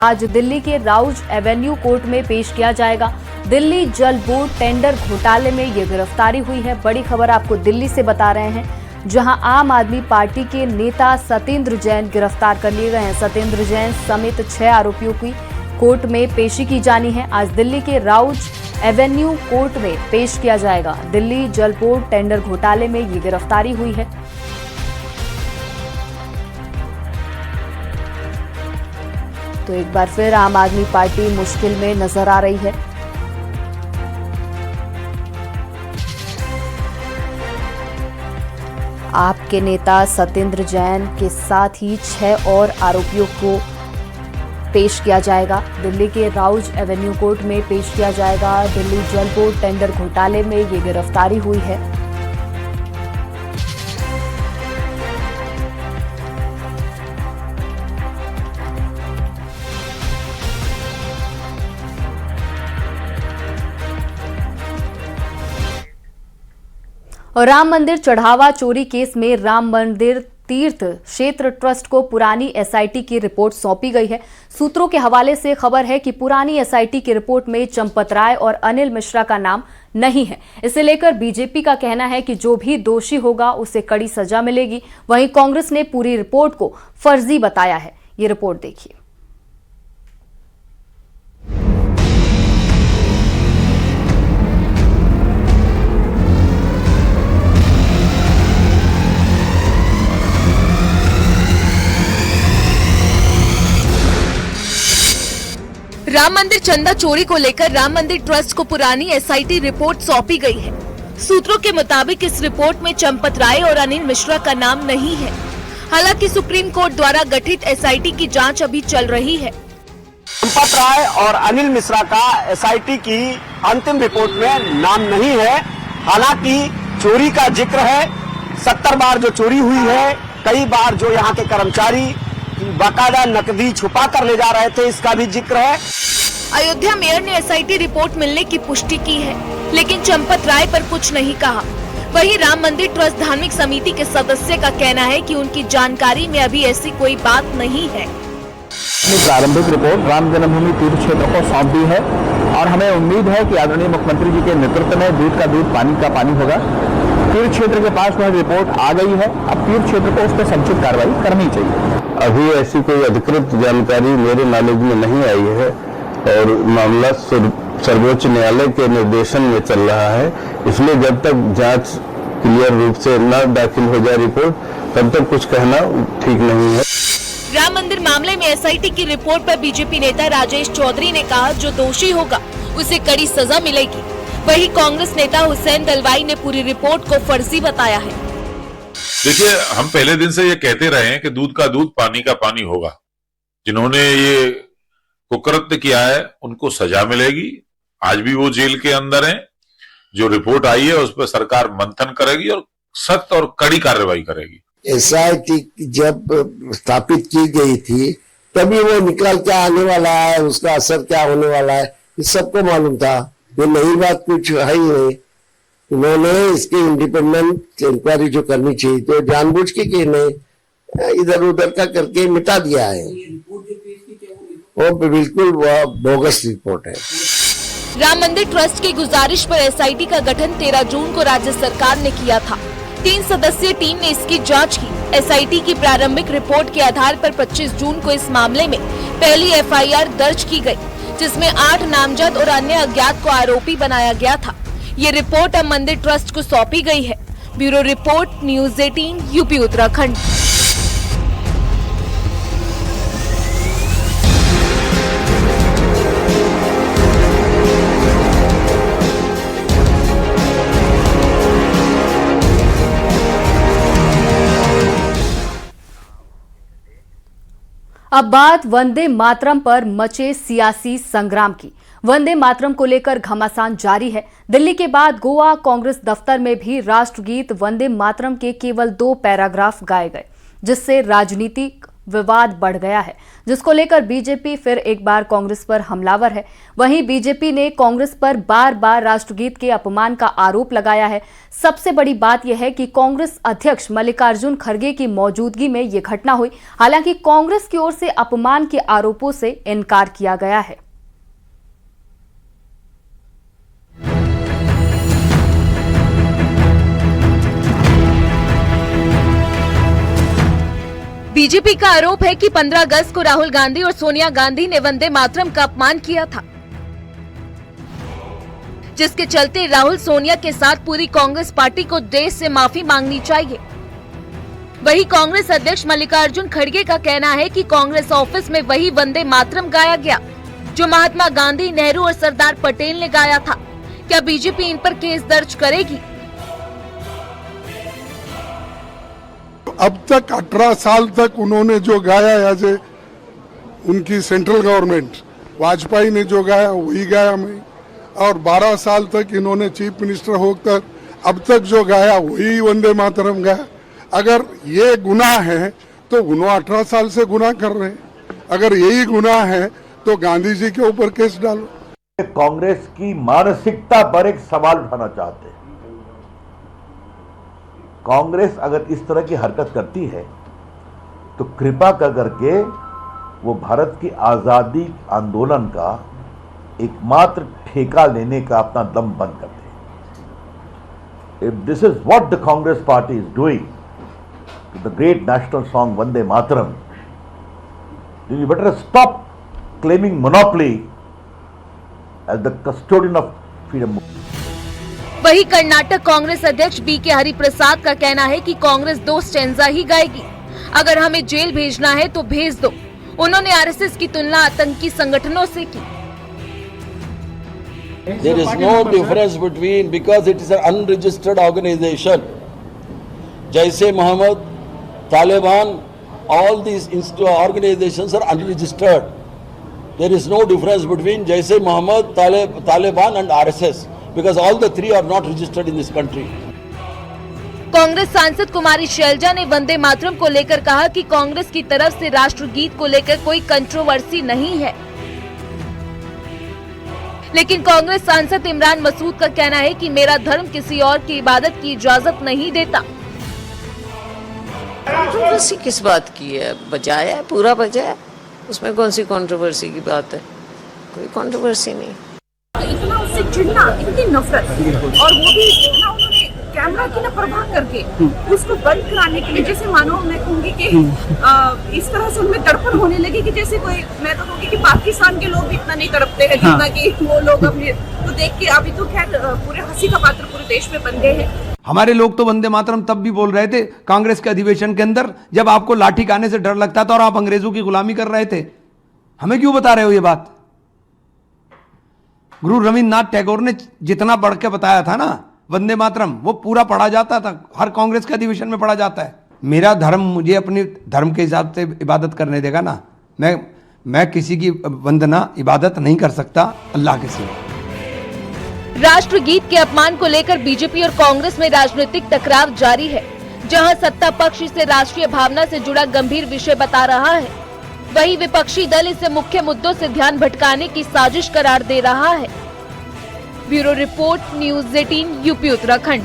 आज दिल्ली के Rouse Avenue court में पेश किया जाएगा। दिल्ली जल बोर्ड टेंडर घोटाले में ये गिरफ्तारी हुई है। बड़ी खबर आपको दिल्ली से बता रहे हैं, जहां आम आदमी पार्टी के नेता सत्येंद्र जैन गिरफ्तार कर लिए गए हैं। सत्येंद्र जैन समेत 6 आरोपियों की कोर्ट में पेशी की जानी है। आज दिल्ली के राउज एवेन्यू कोर्ट में पेश किया जाएगा। दिल्ली जल बोर्ड टेंडर घोटाले में ये गिरफ्तारी हुई है। तो एक बार फिर आम आदमी पार्टी मुश्किल में नजर आ रही है। आपके नेता सत्येंद्र जैन के साथ ही 6 और आरोपियों को पेश किया जाएगा। दिल्ली के राउज एवेन्यू कोर्ट में पेश किया जाएगा। दिल्ली जल बोर्ड टेंडर घोटाले में ये गिरफ्तारी हुई है। और राम मंदिर चढ़ावा चोरी केस में राम मंदिर तीर्थ क्षेत्र ट्रस्ट को पुरानी एसआईटी की रिपोर्ट सौंपी गई है। सूत्रों के हवाले से खबर है कि पुरानी एसआईटी की रिपोर्ट में चंपत राय और अनिल मिश्रा का नाम नहीं है। इसे लेकर बीजेपी का कहना है कि जो भी दोषी होगा उसे कड़ी सजा मिलेगी। वहीं कांग्रेस ने पूरी रिपोर्ट को फर्जी बताया है। ये रिपोर्ट देखिए। राम मंदिर चंदा चोरी को लेकर राम मंदिर ट्रस्ट को पुरानी एसआईटी रिपोर्ट सौंपी गई है। सूत्रों के मुताबिक इस रिपोर्ट में चंपत राय और अनिल मिश्रा का नाम नहीं है। हालांकि सुप्रीम कोर्ट द्वारा गठित एसआईटी की जांच अभी चल रही है। चंपत राय और अनिल मिश्रा का एसआईटी की अंतिम रिपोर्ट में नाम नहीं है। हालांकि चोरी का जिक्र है। 70 बार जो चोरी हुई है, कई बार जो यहाँ के कर्मचारी बाकायदा नकदी छुपा कर ले जा रहे थे, इसका भी जिक्र है। अयोध्या मेयर ने एसआईटी रिपोर्ट मिलने की पुष्टि की है, लेकिन चंपत राय पर कुछ नहीं कहा। वहीं राम मंदिर ट्रस्ट धार्मिक समिति के सदस्य का कहना है कि उनकी जानकारी में अभी ऐसी कोई बात नहीं है। प्रारंभिक रिपोर्ट राम जन्मभूमि तीर्थ क्षेत्र को सौंप दी है और हमें उम्मीद है कि आदरणीय मुख्यमंत्री जी के नेतृत्व में दूध का दूध पानी का पानी होगा। तीर्थ क्षेत्र के पास वह रिपोर्ट आ गई है। अब तीर्थ क्षेत्र को उस पर समुचित कार्रवाई करनी चाहिए। अभी ऐसी कोई अधिकृत जानकारी मेरे नॉलेज में नहीं आई है और मामला सर्वोच्च न्यायालय के निर्देशन में चल रहा है। इसलिए जब तक जांच क्लियर रूप से न दाखिल हो जाए रिपोर्ट, तब तक कुछ कहना ठीक नहीं है। राम मंदिर मामले में एसआईटी की रिपोर्ट पर बीजेपी नेता राजेश चौधरी ने कहा, जो दोषी होगा उसे कड़ी सजा मिलेगी। वहीं कांग्रेस नेता हुसैन दलवाई ने पूरी रिपोर्ट को फर्जी बताया है। देखिए, हम पहले दिन से ये कहते रहे हैं कि दूध का दूध पानी का पानी होगा। जिन्होंने ये कुकृत्य किया है उनको सजा मिलेगी। आज भी वो जेल के अंदर हैं। जो रिपोर्ट आई है उस पर सरकार मंथन करेगी और सख्त और कड़ी कार्रवाई करेगी। एसआईटी जब स्थापित की गई थी तभी वो निकल क्या आने वाला है, उसका असर क्या होने वाला है, ये सबको मालूम था। ये नई बात कुछ है ही नहीं। उन्होंने इसकी इंडिपेंडेंट इंक्वायरी जो करनी चाहिए तो जानबूझ के नहीं, इधर उधर का करके मिटा दिया है। वो बिल्कुल बोगस रिपोर्ट है। राम मंदिर ट्रस्ट की गुजारिश पर एसआईटी का गठन 13 जून को राज्य सरकार ने किया था। 3 सदस्यीय टीम ने इसकी जांच की। एसआईटी की प्रारंभिक रिपोर्ट के आधार पर 25 जून को इस मामले में पहली एफआईआर दर्ज की गई, जिसमें 8 नामजद और अन्य अज्ञात को आरोपी बनाया गया था। ये रिपोर्ट अब मंदिर ट्रस्ट को सौंपी गई है। Bureau report, news 18, UP Uttarakhand. अब बात वंदे मातरम पर मचे सियासी संग्राम की। वंदे मातरम को लेकर घमासान जारी है। दिल्ली के बाद गोवा कांग्रेस दफ्तर में भी राष्ट्रगीत वंदे मातरम के केवल 2 पैराग्राफ गाए गए, जिससे राजनीतिक विवाद बढ़ गया है, जिसको लेकर बीजेपी फिर एक बार कांग्रेस पर हमलावर है। वहीं बीजेपी ने कांग्रेस पर बार बार राष्ट्रगीत के अपमान का आरोप लगाया है। सबसे बड़ी बात यह है कि कांग्रेस अध्यक्ष मल्लिकार्जुन खड़गे की मौजूदगी में ये घटना हुई। हालांकि कांग्रेस की ओर से अपमान के आरोपों से इनकार किया गया है। बीजेपी का आरोप है कि 15 अगस्त को राहुल गांधी और सोनिया गांधी ने वंदे मातरम का अपमान किया था, जिसके चलते राहुल सोनिया के साथ पूरी कांग्रेस पार्टी को देश से माफी मांगनी चाहिए। वहीं कांग्रेस अध्यक्ष मल्लिकार्जुन खड़गे का कहना है कि कांग्रेस ऑफिस में वही वंदे मातरम गाया गया जो महात्मा गांधी, नेहरू और सरदार पटेल ने गाया था। क्या बीजेपी इन पर केस दर्ज करेगी? अब तक 18 साल तक उन्होंने जो गाया एज ए उनकी सेंट्रल गवर्नमेंट, वाजपेयी ने जो गाया वही गाया मैं, और 12 साल तक इन्होंने चीफ मिनिस्टर होकर अब तक जो गाया वही वंदे मातरम गाया। अगर ये गुनाह है तो उन्होंने 18 साल से गुनाह कर रहे हैं। अगर यही गुनाह है तो गांधी जी के ऊपर केस डालो। कांग्रेस की मानसिकता पर एक सवाल उठाना चाहते हैं। कांग्रेस अगर इस तरह की हरकत करती है तो कृपा करके वो भारत की आजादी आंदोलन का एकमात्र ठेका लेने का अपना दम बंद कर दे। If this is what the Congress party is doing to the great national song Vande Mataram, you better stop claiming monopoly as the custodian of freedom. वही कर्नाटक कांग्रेस अध्यक्ष बी.के. हरिप्रसाद का कहना है कि कांग्रेस 2 स्टैंजा ही गाएगी। अगर हमें जेल भेजना है तो भेज दो। उन्होंने आरएसएस की तुलना आतंकी संगठनों से की। There is no difference between, because it is an unregistered organization. Jaish-e-Mohammed, Taliban, all these organizations are unregistered. There is no difference between Jaish-e-Mohammed, Taliban and RSS, because all the three are not registered in this country. Congress सांसद कुमारी शैलजा ने वंदे मातरम को लेकर कहा कि कांग्रेस की तरफ से राष्ट्रगीत को लेकर कोई कंट्रोवर्सी नहीं है, लेकिन कांग्रेस सांसद इमरान मसूद का कहना है कि मेरा धर्म किसी और की इबादत की इजाजत नहीं देता। कंट्रोवर्सी किस बात की है? बजाया है, पूरा बजाया, उसमें कौन सी कंट्रोवर्सी की बात है? कोई कंट्रोवर्सी नहीं। इतना उससे चिढ़ना, इतनी नफरत, और वो भी इतना उन्होंने कैमरा की ना परवाह करके उसको बंद कराने के लिए, जैसे मानो मैं कहूँगी कि इस तरह से उनमें तड़पन होने लगी कि जैसे कोई, मैं तो कहूँगी कि पाकिस्तान के लोग भी इतना नहीं तड़पते हैं जितना कि वो लोग अपने, तो देख के अभी तो खैर पूरे हंसी का पात्र पूरे देश में बन गए हैं। हमारे लोग तो वंदे मातरम तब भी बोल रहे थे कांग्रेस के अधिवेशन के अंदर, जब आपको लाठी खाने से डर लगता था और आप अंग्रेजों की गुलामी कर रहे थे। हमें क्यों बता रहे हो ये बात? गुरु रविन्द्रनाथ टैगोर ने जितना पढ़ के बताया था ना वंदे मातरम, वो पूरा पढ़ा जाता था, हर कांग्रेस के अधिवेशन में पढ़ा जाता है। मेरा धर्म मुझे अपने धर्म के हिसाब से इबादत करने देगा ना। मैं किसी की वंदना इबादत नहीं कर सकता अल्लाह के सिवा। राष्ट्रगीत के अपमान को लेकर बीजेपी और कांग्रेस में राजनीतिक टकराव जारी है। जहां सत्ता पक्ष इसे राष्ट्रीय भावना से जुड़ा गंभीर विषय बता रहा है, वहीं विपक्षी दल इसे मुख्य मुद्दों से ध्यान भटकाने की साजिश करार दे रहा है। Bureau report, news 18, UP Uttarakhand.